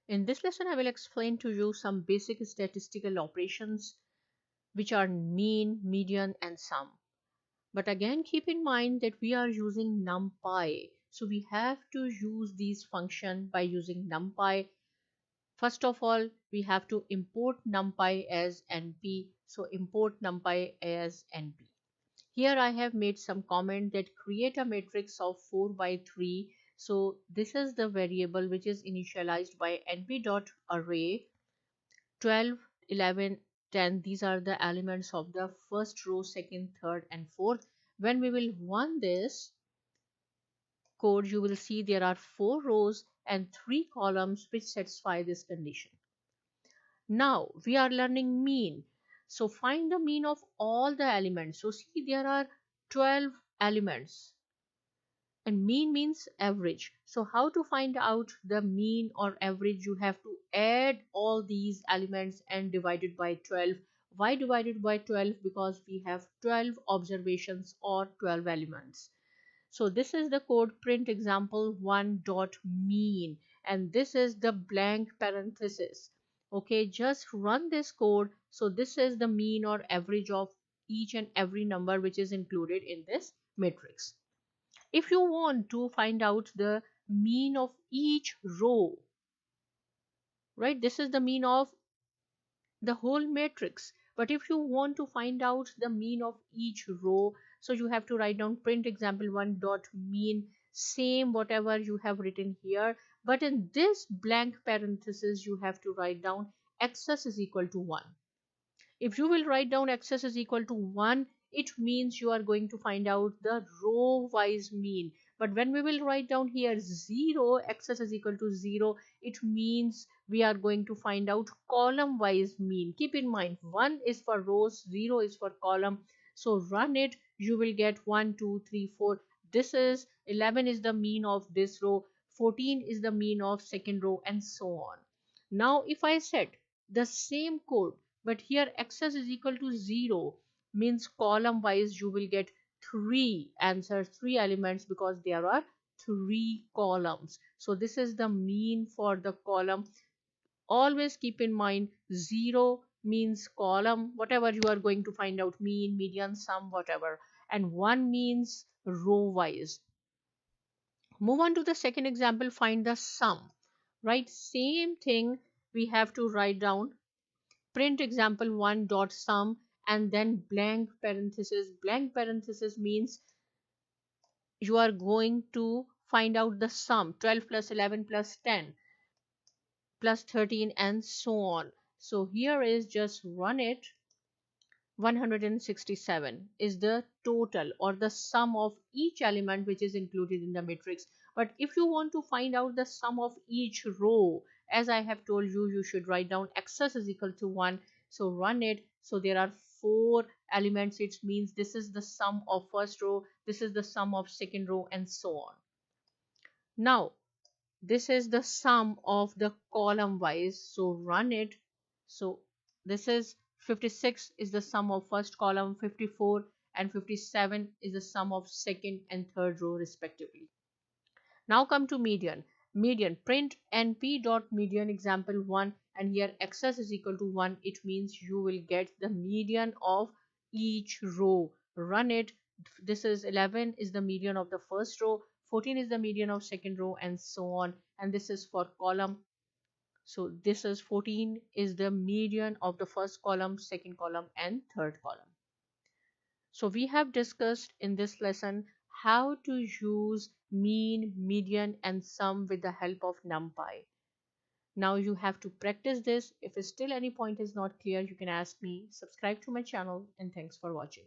In this lesson, I will explain to you some basic statistical operations which are mean, median and sum. But again, keep in mind that we are using NumPy. So we have to use these functions by using NumPy. First of all, we have to import NumPy as NP. So import NumPy as NP. Here I have made some comment that create a matrix of 4 by 3. So this is the variable which is initialized by np.array 12, 11, 10. These are the elements of the first row, second, third and fourth. When we will run this code, you will see there are 4 rows and 3 columns which satisfy this condition. Now we are learning mean. So find the mean of all the elements. So see, there are 12 elements and mean means average. So how to find out the mean or average? You have to add all these elements and divide it by 12. Why divided by 12? Because we have 12 observations or 12 elements. So this is the code print example 1 dot mean, and this is the blank parenthesis. Okay, just run this code. So this is the mean or average of each and every number which is included in this matrix. If you want to find out the mean of each row, right, this is the mean of the whole matrix. But if you want to find out the mean of each row, so you have to write down print example 1 dot mean, same whatever you have written here, but in this blank parenthesis you have to write down access is equal to 1. If you will write down access is equal to 1, it means you are going to find out the row wise mean. But when we will write down here 0, access is equal to 0, it means we are going to find out column wise mean. Keep in mind, 1 is for rows, 0 is for column. So run it, you will get 1, 2, 3, 4. This is 11 is the mean of this row, 14 is the mean of second row and so on. Now if I set the same code, but here access is equal to 0, means column wise you will get 3 answers, 3 elements, because there are 3 columns. So this is the mean for the column. Always keep in mind 0 means column, whatever you are going to find out, mean, median, sum, whatever, and 1 means row wise. Move on to the second example, find the sum. Right, same thing, we have to write down print example 1 dot sum and then blank parenthesis. Blank parenthesis means you are going to find out the sum, 12 plus 11 plus 10 plus 13 and so on. So here is, just run it. 167 is the total or the sum of each element which is included in the matrix. But if you want to find out the sum of each row, as I have told you, you should write down access is equal to 1. So run it. So there are 4 elements. It means this is the sum of first row, this is the sum of second row and so on. Now this is the sum of the column wise. So run it. So this is 56 is the sum of first column, 54 and 57 is the sum of second and third row respectively. Now come to median. Median, print np dot median example 1, and here access is equal to 1. It means you will get the median of each row. Run it. This is 11 is the median of the first row, 14 is the median of second row and so on, and this is for column. So this is 14 is the median of the first column, second column and third column. So we have discussed in this lesson how to use mean, median and sum with the help of NumPy. Now you have to practice this. If still any point is not clear, you can ask me. Subscribe to my channel and thanks for watching.